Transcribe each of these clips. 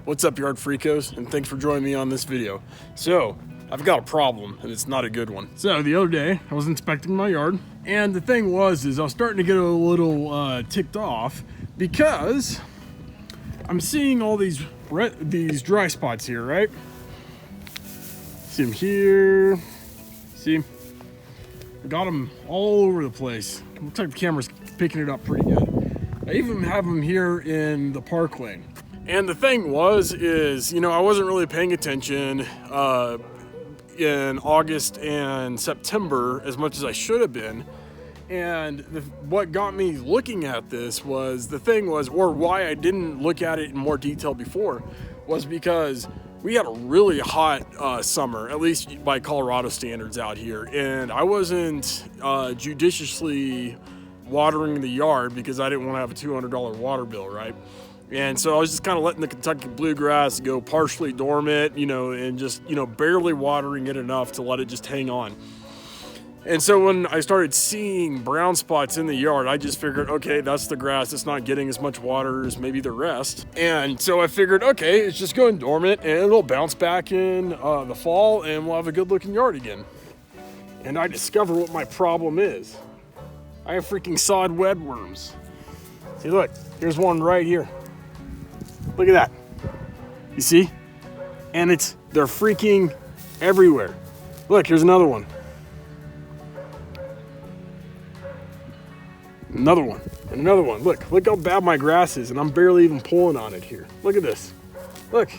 What's up, yard freakos, and thanks for joining me on this video. So, I've got a problem, and it's not a good one. So, the other day, I was inspecting my yard, and the thing was I was starting to get a little ticked off because I'm seeing all these dry spots here, right? See them here, see? I got them all over the place. Looks like the camera's picking it up pretty good. I even have them here in the park lane. And the thing is, I wasn't really paying attention in August and September as much as I should have been. And what got me looking at this was, or why I didn't look at it in more detail before, was because we had a really hot summer, at least by Colorado standards out here. And I wasn't judiciously watering the yard because I didn't want to have a $200 water bill, right? And so I was just kind of letting the Kentucky bluegrass go partially dormant, and just, barely watering it enough to let it just hang on. And so when I started seeing brown spots in the yard, I just figured, okay, that's the grass. It's not getting as much water as maybe the rest. And so I figured, okay, it's just going dormant and it'll bounce back in the fall and we'll have a good looking yard again. And I discover what my problem is. I have freaking sod webworms. See, look, here's one right here. Look at that. You see? And they're freaking everywhere. Look, here's another one. Another one, and another one. Look how bad my grass is, and I'm barely even pulling on it here. Look at this. Look,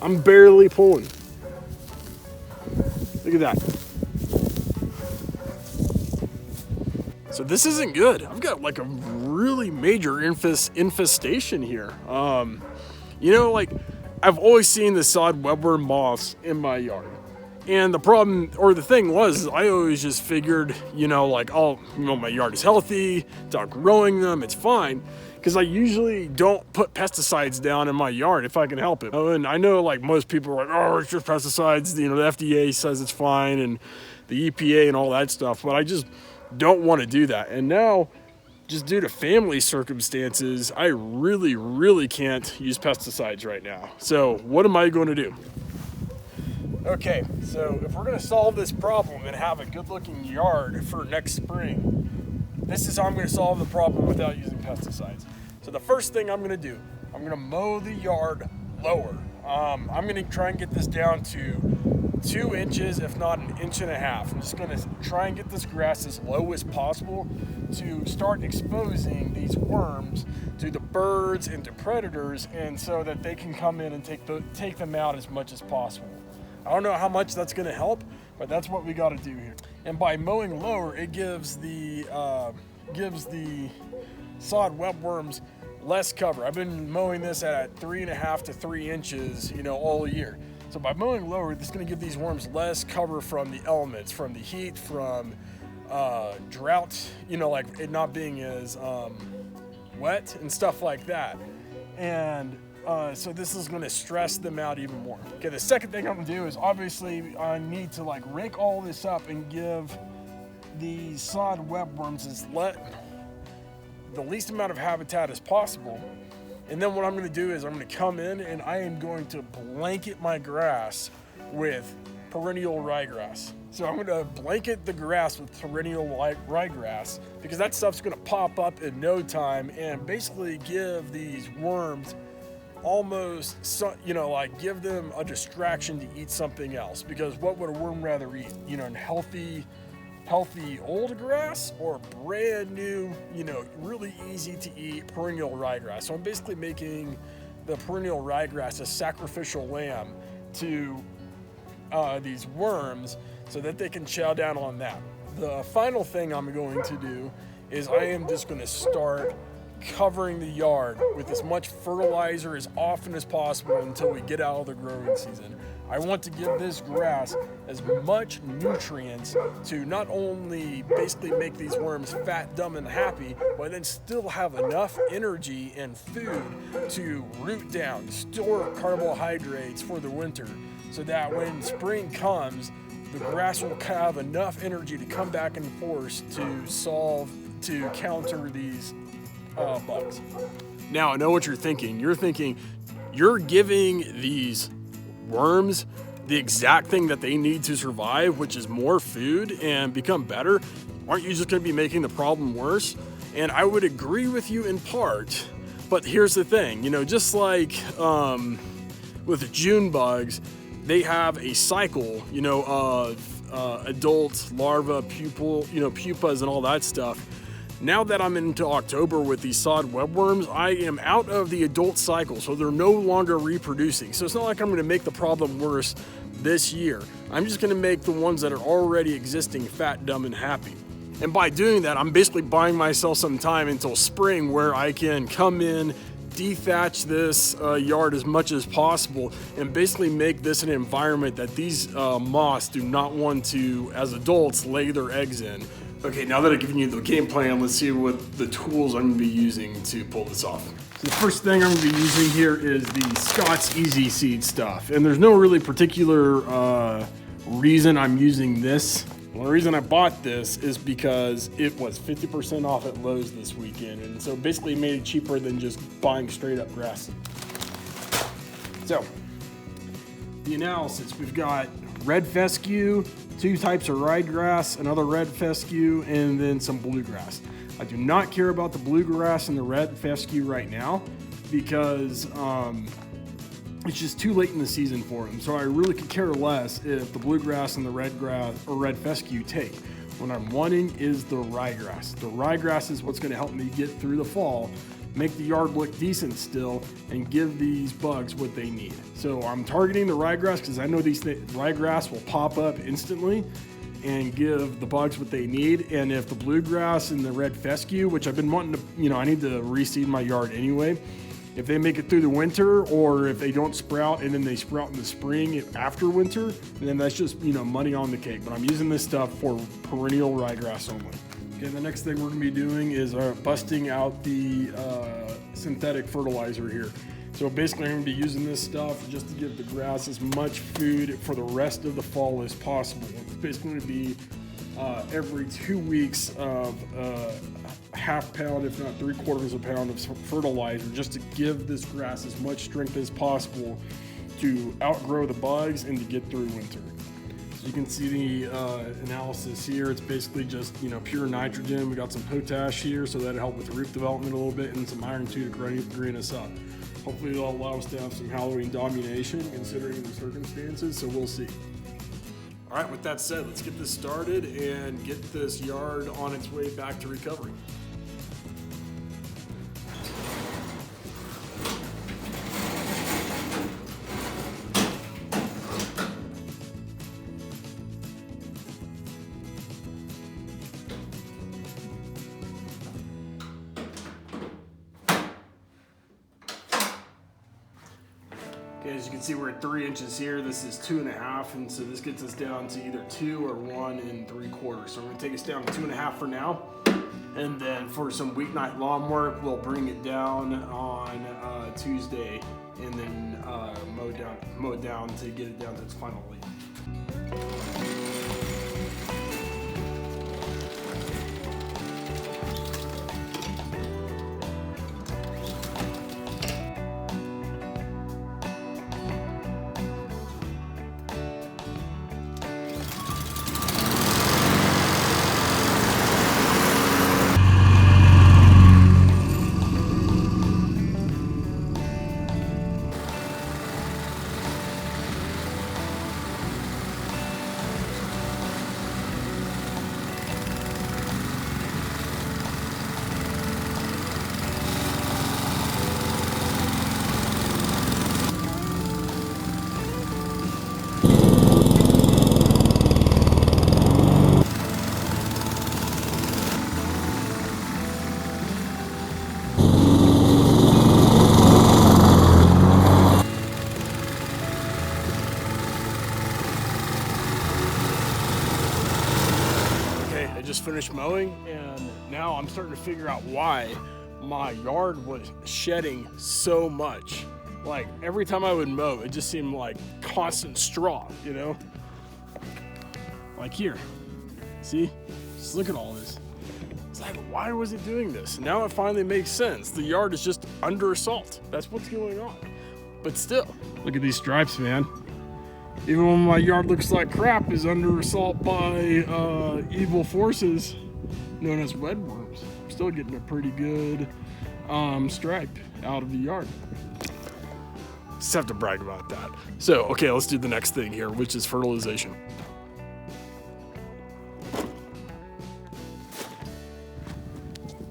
I'm barely pulling. Look at that. So this isn't good. I've got like a really major infestation here. I've always seen the sod webworm moths in my yard. And the thing was, I always just figured, my yard is healthy, it's outgrowing them, it's fine. Because I usually don't put pesticides down in my yard if I can help it. And I know most people are like, oh, it's just pesticides. The FDA says it's fine, and the EPA and all that stuff. But I just don't want to do that. And now, just due to family circumstances, I really, really can't use pesticides right now. So what am I going to do? Okay, so if we're going to solve this problem and have a good-looking yard for next spring, this is how I'm going to solve the problem without using pesticides. So the first thing I'm going to do, I'm going to mow the yard lower. I'm going to try and get this down to 2 inches, if not 1.5 inches. I'm just going to try and get this grass as low as possible to start exposing these worms to the birds and to predators, and so that they can come in and take them out as much as possible. I don't know how much that's going to help, but that's what we got to do here. And by mowing lower, it gives the sod webworms less cover. I've been mowing this at 3.5 to 3 inches, all year. So by mowing lower, this is going to give these worms less cover from the elements, from the heat, from drought, like it not being as wet and stuff like that. And so this is going to stress them out even more. Okay, the second thing I'm going to do is, obviously I need to rake all this up and give the sod webworms the least amount of habitat as possible. And then what I'm going to do is I'm going to come in and I am going to blanket my grass with perennial ryegrass. So I'm going to blanket the grass with perennial ryegrass, because that stuff's going to pop up in no time and basically give these worms almost, give them a distraction to eat something else. Because what would a worm rather eat? Healthy old grass, or brand new, really easy to eat perennial ryegrass. So I'm basically making the perennial ryegrass a sacrificial lamb to these worms so that they can chow down on that. The final thing I'm going to do is I am just going to start covering the yard with as much fertilizer as often as possible until we get out of the growing season. I want to give this grass as much nutrients to not only basically make these worms fat, dumb, and happy, but then still have enough energy and food to root down, store carbohydrates for the winter, so that when spring comes, the grass will have enough energy to come back in force to counter these bugs. Now, I know what you're thinking. You're thinking, you're giving these worms the exact thing that they need to survive, which is more food and become better, aren't you just going to be making the problem worse? And I would agree with you in part, but here's the thing, you know, just like with June bugs, they have a cycle, you know, of adult, larva, pupil, you know, pupas and all that stuff. Now that I'm into October with these sod webworms, I am out of the adult cycle, so they're no longer reproducing. So it's not like I'm gonna make the problem worse this year. I'm just gonna make the ones that are already existing fat, dumb, and happy. And by doing that, I'm basically buying myself some time until spring where I can come in, dethatch this yard as much as possible, and basically make this an environment that these moths do not want to, as adults, lay their eggs in. Okay, now that I've given you the game plan, let's see what the tools I'm gonna be using to pull this off. So the first thing I'm gonna be using here is the Scott's Easy Seed stuff. And there's no really particular reason I'm using this. Well, the reason I bought this is because it was 50% off at Lowe's this weekend. And so basically it made it cheaper than just buying straight up grass. So, the analysis, we've got red fescue, 2 types of ryegrass, another red fescue, and then some bluegrass. I do not care about the bluegrass and the red fescue right now because it's just too late in the season for them. So I really could care less if the bluegrass and the red grass or red fescue take. What I'm wanting is the ryegrass. The ryegrass is what's going to help me get through the fall, make the yard look decent still, and give these bugs what they need. So I'm targeting the ryegrass because I know these ryegrass will pop up instantly and give the bugs what they need. And if the bluegrass and the red fescue, which I've been wanting to, you know, I need to reseed my yard anyway, if they make it through the winter, or if they don't sprout and then they sprout in the spring after winter, then that's just, you know, money on the cake. But I'm using this stuff for perennial ryegrass only. Okay, the next thing we're gonna be doing is busting out the synthetic fertilizer here. So basically I'm gonna be using this stuff just to give the grass as much food for the rest of the fall as possible. It's basically gonna be every 2 weeks of half pound, if not 3/4 of a pound of fertilizer, just to give this grass as much strength as possible to outgrow the bugs and to get through winter. So you can see the analysis here. It's basically just, you know, pure nitrogen. We got some potash here, so that'll help with the root development a little bit, and some iron too to green us up. Hopefully it'll allow us to have some Halloween domination considering the circumstances, so we'll see. All right, with that said, let's get this started and get this yard on its way back to recovery. Okay, as you can see, we're at 3 inches here. This is 2.5, and so this gets us down to either 2 or 1 3/4. So I'm gonna take us down to 2.5 for now. And then for some weeknight lawn work, we'll bring it down on Tuesday and then mow it down to get it down to its final length. Just finished mowing, and now I'm starting to figure out why my yard was shedding so much. Like every time I would mow, it just seemed like constant straw, you know? Like here, see? Just look at all this. It's like, why was it doing this? Now it finally makes sense. The yard is just under assault. That's what's going on. but still, look at these stripes, man. Even when my yard looks like crap, is under assault by evil forces known as wedworms, I'm still getting a pretty good stripe out of the yard. Just have to brag about that. So, okay, let's do the next thing here, which is fertilization.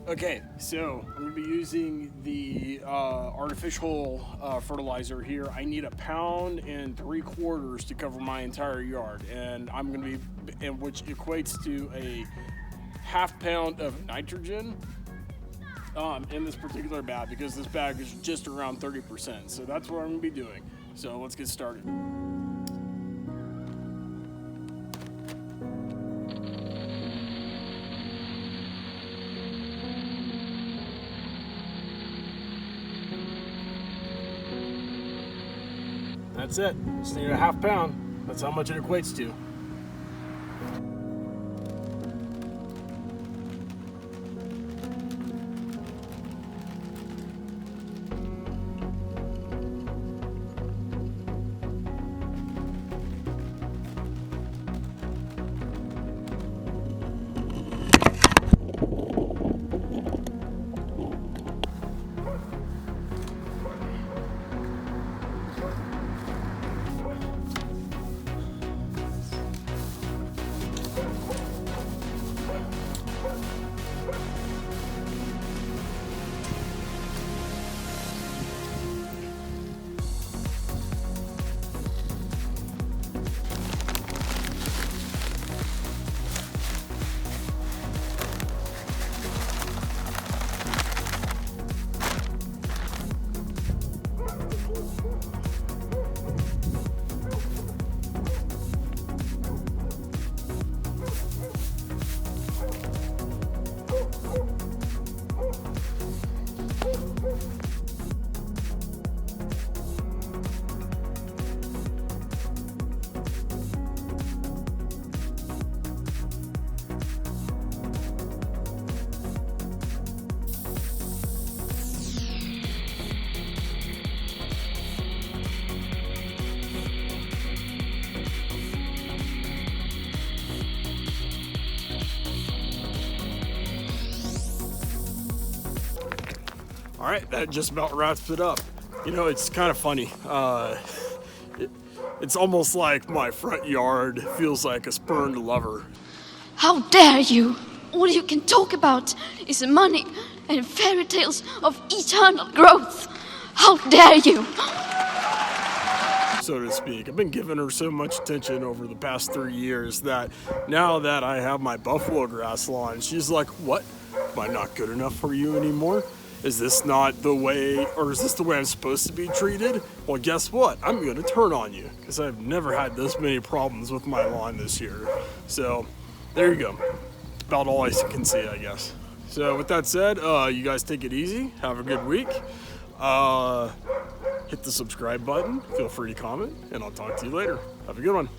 Okay, so I'm gonna be using the artificial fertilizer here. I need 1.75 pounds to cover my entire yard, and I'm gonna be, which equates to a 1/2 pound of nitrogen in this particular bag, because this bag is just around 30%. So that's what I'm gonna be doing. So let's get started. That's it. Just need 1/2 pound. That's how much it equates to. All right, that just about wraps it up. You know, it's kind of funny. It's almost like my front yard feels like a spurned lover. How dare you! All you can talk about is money and fairy tales of eternal growth. How dare you! So to speak. I've been giving her so much attention over the past 3 years that now that I have my buffalo grass lawn, she's like, what? Am I not good enough for you anymore? Is this not the way, or is this the way I'm supposed to be treated? Well, guess what? I'm gonna turn on you, because I've never had this many problems with my lawn this year. So, there you go. About all I can see, I guess. So with that said, you guys take it easy. Have a good week. Hit the subscribe button. Feel free to comment, and I'll talk to you later. Have a good one.